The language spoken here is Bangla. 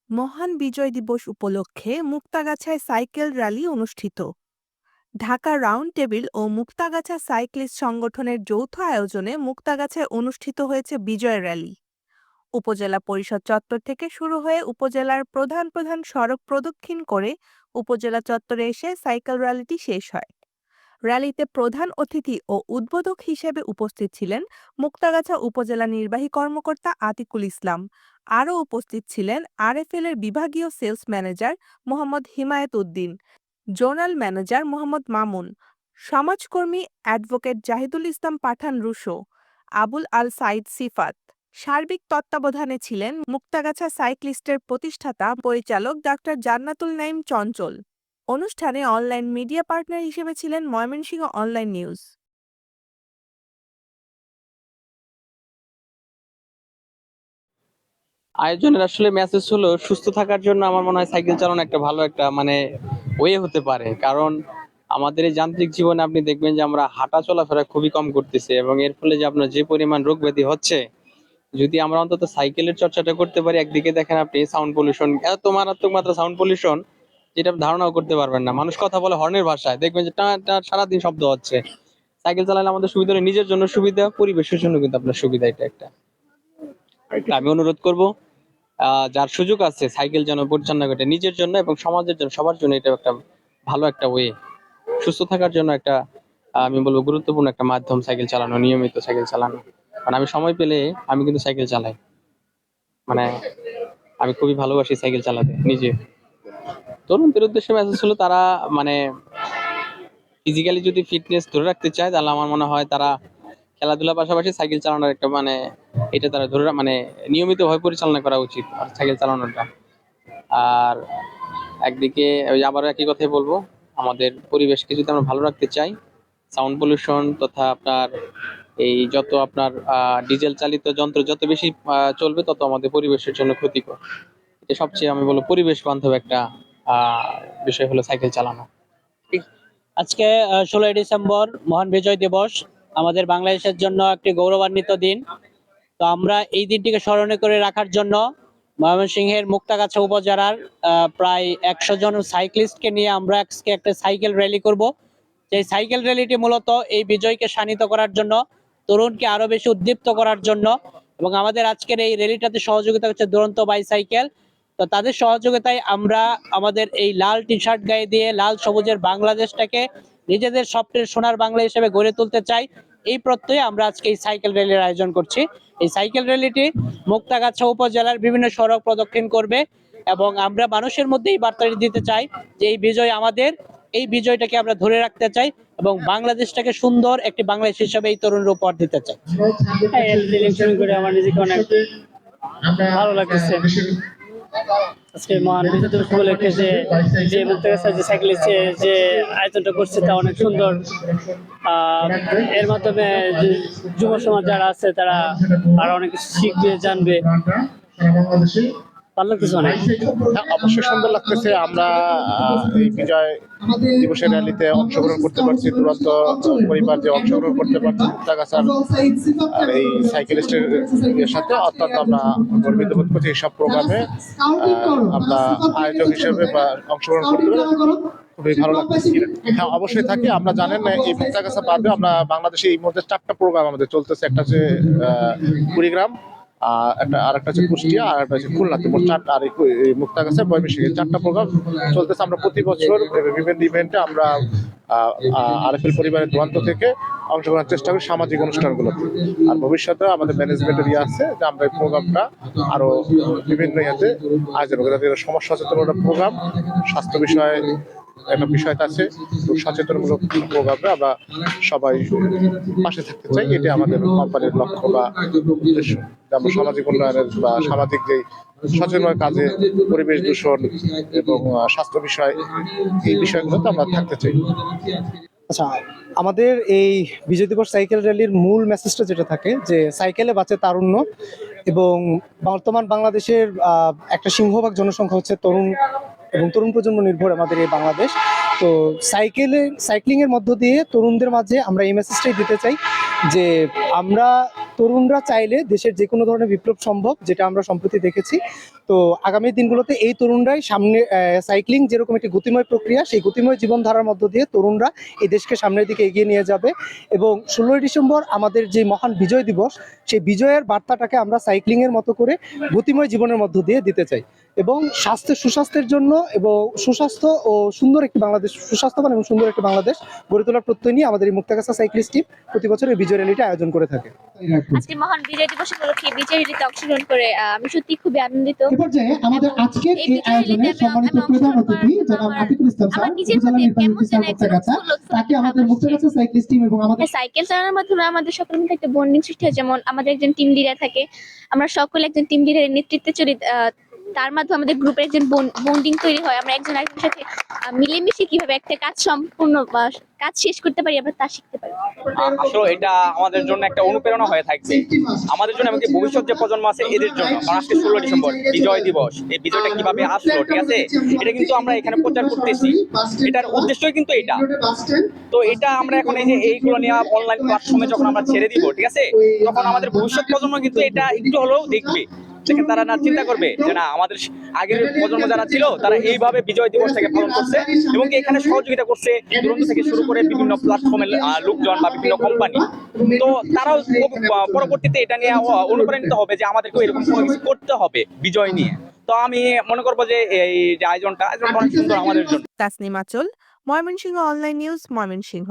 মহান বিজয় দিবস উপলক্ষে মুক্তাগাছায় সাইকেল র্যালি অনুষ্ঠিত। ঢাকা রাউন্ড টেবিল ও মুক্তাগাছা সাইক্লিস্ট সংগঠনের যৌথ আয়োজনে মুক্তাগাছায় অনুষ্ঠিত হয়েছে বিজয় র্যালি। উপজেলা পরিষদ চত্বর থেকে শুরু হয়ে উপজেলার প্রধান প্রধান সড়ক প্রদক্ষিণ করে উপজেলা চত্বরে এসে সাইকেল র্যালিটি শেষ হয়। র্যালিতে প্রধান অতিথি ও উদ্বোধক হিসেবে উপস্থিত ছিলেন মুক্তাগাছা উপজেলা নির্বাহী কর্মকর্তা আতিকুল ইসলাম। আরও উপস্থিত ছিলেন আরএফএল এর বিভাগীয় sales manager Mohammad Himayet Uddin, zonal manager Mohammad Mamun, সমাজকর্মী অ্যাডভোকেট জাহিদুল ইসলাম পাঠান রুশো, আবুল আল সাইদ সিফাত। সার্বিক তত্ত্বাবধানে ছিলেন মুক্তাগাছা সাইক্লিস্টের প্রতিষ্ঠাতা পরিচালক ডাক্তার জান্নাতুল নাইম চঞ্চল। অনুষ্ঠানে অনলাইন মিডিয়া পার্টনার হিসেবে ছিলেন ময়মনসিংহ অনলাইন নিউজ। আয়োজনের আসলে মেসেজ হলো সুস্থ থাকার জন্য আমার মনে হয় সাইকেল চালানো একটা ভালো একটা ওয়ে হতে পারে। কারণ আমাদের এই যান্ত্রিক জীবনে আপনি দেখবেন যে আমরা হাঁটা চলাফেরা খুবই কম করতেছি, এবং এর ফলে যে আপনার যে পরিমাণ রোগ ব্যাধি হচ্ছে, যদি আমরা অন্তত সাইকেলের চর্চাটা করতে পারি। একদিকে দেখেন আপনি সাউন্ড পলিউশন, এত মারাত্মক মাত্রা সাউন্ড পলিউশন যেটা আপনি ধারণাও করতে পারবেন না। মানুষ কথা বলে হর্নের ভাষায়, দেখবেন যে টানা টানা সারাদিন শব্দ হচ্ছে। সাইকেল চালালে আমাদের সুবিধা হলো নিজের জন্য সুবিধা, পরিবেশের জন্য কিন্তু আপনার সুবিধা। এটা একটা আমি অনুরোধ করব, যার সুযোগ আছে সাইকেল যেন পরিচালনা করে নিজের জন্য এবং সমাজের জন্য, সবার জন্য। এটা একটা ভালো একটা ওয়ে, সুস্থ থাকার জন্য একটা আমি বলবো গুরুত্বপূর্ণ একটা মাধ্যম সাইকেল চালানো, নিয়মিত সাইকেল চালানো। কারণ আমি সময় পেলে আমি কিন্তু সাইকেল চালাই। মানে আমি খুবই ভালোবাসি সাইকেল চালাতে নিজে। তরুণদের উদ্দেশ্যে মেসেজ হলো, তারা মানে ফিজিক্যালি যদি ফিটনেস ধরে রাখতে চায়, তাহলে আমার মনে হয় তারা খেলাধুলার পাশাপাশি সাইকেল চালানোর একটা এটা তারা নিয়মিত ভাবে পরিচালনা করা উচিত আর সাইকেল চালানোটা। আর একদিকে ওই আবারও একই কথাই বলবো, আমাদের পরিবেশকে যদি আমরা ভালো রাখতে চাই, সাউন্ড পলিউশন তথা আপনার এই যত আপনার ডিজেল চালিত যন্ত্র যত বেশি চলবে, তত আমাদের পরিবেশের জন্য ক্ষতিকর। এটা সবচেয়ে আমি বলবো পরিবেশ বান্ধব একটা বিষয় হলো সাইকেল চালানো। আজকে 16ই ডিসেম্বর মহান বিজয় দিবস, আমাদের বাংলাদেশের জন্য একটি গৌরবান্বিত দিন। তো আমরা এই দিনটিকে স্মরণে করে রাখার জন্য ময়মনসিংহের মুক্তাগাছা উপজেলার প্রায় 100 জন সাইক্লিস্টকে নিয়ে আমরা আজকে একটা সাইকেল র্যালি করব। যে সাইকেল র্যালিটি মূলত এই বিজয়কে শানিত করার জন্য, তরুণকে আরো বেশি উদ্দীপ্ত করার জন্য। এবং আমাদের আজকের এই র্যালিটাতে সহযোগিতা হচ্ছে দুরন্ত বাইসাইকেল। তো তাদের সহযোগিতায় আমরা আমাদের এই লাল টি শার্ট গায়ে দিয়ে লাল সবুজের বাংলাদেশটাকে নিজেদের স্বপ্নের সোনার বাংলা হিসেবে গড়ে তুলতে চাই। এই প্রত্যয়ে আমরা আজকে এই সাইকেল র্যালির আয়োজন করছি। এই সাইকেল র্যালিটি মুক্তাগাছা উপজেলার বিভিন্ন সড়ক প্রদক্ষিণ করবে এবং আমরা মানুষের মধ্যে এই বার্তাটি দিতে চাই যে এই বিজয় আমাদের, এই বিজয়টাকে আমরা ধরে রাখতে চাই এবং বাংলাদেশটাকে সুন্দর একটি বাংলাদেশ হিসেবে এই তরুণের উপহার দিতে চাই। করে আমার নিজেকে অনেক ভালো লাগতেছে। আজকে মহান বিজয় দিবস উপলক্ষে যে মুক্তাগাছা যে সাইকেলিস্ট যে আয়োজনটা করছে তা অনেক সুন্দর। এর মাধ্যমে যুব সমাজ যারা আছে তারা আরো অনেক কিছু শিখবে, জানবে। ভালো লাগতেছে অনেক। অবশ্যই সুন্দর লাগতেছে। আমরা এই বিজয় দিবসের র্যালিতে অংশগ্রহণ করতে পারছি, দুরন্ত পরিবার যে অংশগ্রহণ করতে পারছি মুক্তাগাছার আর এই সাইকেলিস্টের সাথে অত্যন্ত আমরা গর্বিত বোধ করছি। এইসব প্রোগ্রামে আমরা আয়োজক হিসেবে বা অংশগ্রহণ করতে পারি খুবই ভালো লাগতেছে। হ্যাঁ, অবশ্যই থাকি। আমরা জানেন এই মুক্তাগাছা বাদে আমরা বাংলাদেশে এই মুহূর্তে 4টা প্রোগ্রাম আমাদের চলতেছে। একটা হচ্ছে কুড়িগ্রাম, আরেকটা হচ্ছে কুষ্টিয়া, আর একটা হচ্ছে খুলনাতে। মোট 4টা। আর এই মুক্তাগাছা ময়মনসিংহে 4টা প্রোগ্রাম চলতেছে। আমরা প্রতি বছর বিভিন্ন ইভেন্টে আমরা আরএফএল পরিবারের দুরন্ত থেকে অংশগ্রহণের চেষ্টা করি সামাজিক অনুষ্ঠানগুলোতে। আর ভবিষ্যতে আমাদের ম্যানেজমেন্টের আছে যে আমরা এই প্রোগ্রামটা আরো বিভিন্ন ইয়াতে আয়োজন করি। সমাজ সচেতনতা প্রোগ্রাম, স্বাস্থ্য বিষয়ে একটা বিষয় আছে, সচেতনমূলক প্রোগ্রামে আমরা সবাই পাশে থাকতে চাই। এটি আমাদের কোম্পানির লক্ষ্য বা উদ্দেশ্য। আমরা সামাজিক উন্নয়নের বা সামাজিক যে সচেতন কাজে, পরিবেশ দূষণ এবং স্বাস্থ্য বিষয়, এই বিষয়গুলোতে আমরা থাকতে চাই। আচ্ছা, আমাদের এই বিজয় দিবস সাইকেল র্যালির মূল মেসেজটা যেটা থাকে যে সাইকেলে বাঁচে তারুণ্য। এবং বর্তমান বাংলাদেশের একটা সিংহভাগ জনসংখ্যা হচ্ছে তরুণ এবং তরুণ প্রজন্ম নির্ভর আমাদের এই বাংলাদেশ। তো সাইক্লিংয়ের মধ্য দিয়ে তরুণদের মাঝে আমরা এই মেসেজটাই দিতে চাই যে আমরা তরুণরা চাইলে দেশের যে কোনো ধরনের বিপ্লব সম্ভব, যেটা আমরা সম্প্রতি দেখেছি। তো আগামী দিনগুলোতে এই তরুণরাই সামনে, সাইক্লিং যেরকম একটি গতিময় প্রক্রিয়া, সেই গতিময় জীবনধারার মধ্য দিয়ে তরুণরা এই দেশকে সামনের দিকে এগিয়ে নিয়ে যাবে। এবং 16ই ডিসেম্বর আমাদের যে মহান বিজয় দিবস, সেই বিজয়ের বার্তাটাকে আমরা সাইক্লিংয়ের মতো করে গতিময় জীবনের মধ্য দিয়ে দিতে চাই। এবং সুস্বাস্থ্যের জন্য এবং সুস্বাস্থ্য ও সুন্দর একটি বাংলাদেশ, সুস্বাস্থ্যবান এবং সুন্দর একটি বাংলাদেশ গড়ে তোলার প্রত্যয় নিয়ে আমাদের এই মুক্তাগাছা সাইক্লিস্ট টিম প্রতি বছর এই বিজয় র্যালিটা আয়োজন করে থাকে। আজকে মহান বিজয় দিবস উপলক্ষে বিজয় র্যালিতে অংশগ্রহণ করে আমি সত্যি খুবই আনন্দিত। এ পর্যায়ে আমাদের আজকের এই এই বিজয় আয়োজনে র্যালিতে সম্মানিত আমি প্রধান অংশগ্রহণ অতিথি করার জনাব জন্য আতিকুল ইসলাম স্যার, আমার নিজের উপজেলা প্রতি নির্বাহী কেমন অফিসার যেন একটা মুক্তাগাছা, উৎফুল্ল তাকে ভাব আমাদের আসছে। মুক্তাগাছা সাইক্লিস্ট টিম এবং আমাদের সাইকেল চালানোর মাধ্যমে আমাদের সকলের মধ্যে একটা বন্ডিং সৃষ্টি হয়। যেমন আমাদের একজন টিম লিডার থাকে, আমরা সকলে একজন টিম লিডারের নেতৃত্বে চলি। তার মাধ্যমে আমাদের গ্রুপের একজন বন্ডিং তৈরি হয়। আমরা একজন আরেকজনের সাথে মিলেমিশে কিভাবে একটা কাজ সম্পূর্ণ বা কাজ শেষ করতে পারি, আমরা তা শিখতে পারি। আসলে এটা আমাদের জন্য একটা অনুপ্রেরণা হয়ে থাকবে, আমাদের জন্য এমনকি ভবিষ্যৎ যে প্রজন্ম আছে এদের জন্য। কারণ আজকে 16 ডিসেম্বর বিজয় দিবস, এই বিজয়টা কিভাবে আসলো, ঠিক আছে, এটা কিন্তু আমরা এখানে প্রচার করতেছি, এটার উদ্দেশ্যই কিন্তু এটা। তো এটা আমরা এখন এই যে এইগুলো নিয়ে অনলাইন প্ল্যাটফর্মে যখন আমরা ছেড়ে দিব, ঠিক আছে, তখন আমাদের ভবিষ্যৎ প্রজন্ম কিন্তু এটা একটু হলেও দেখবে। দেখেন তারা না চিন্তা করবে যে না আমাদের আগের প্রজন্ম যারা ছিল তারা এইভাবে বিজয় দিবসটাকে পালন করছে এবং এখানে সহযোগিতা করছে দুরন্ত থেকে শুরু করে বিভিন্ন প্ল্যাটফর্মের লোকজন বা বিভিন্ন কোম্পানি। তো তারাও পরবর্তীতে এটা নিয়ে অনুপ্রাণিত হবে যে আমাদেরকেও এরকম কোনো কিছু করতে হবে বিজয় নিয়ে। তো আমি মনে করবো যে এই যে আয়োজনটা অনেক সুন্দর আমাদের জন্য। তাসনিম আঁচল, ময়মনসিংহ অনলাইন নিউজ, ময়মনসিংহ।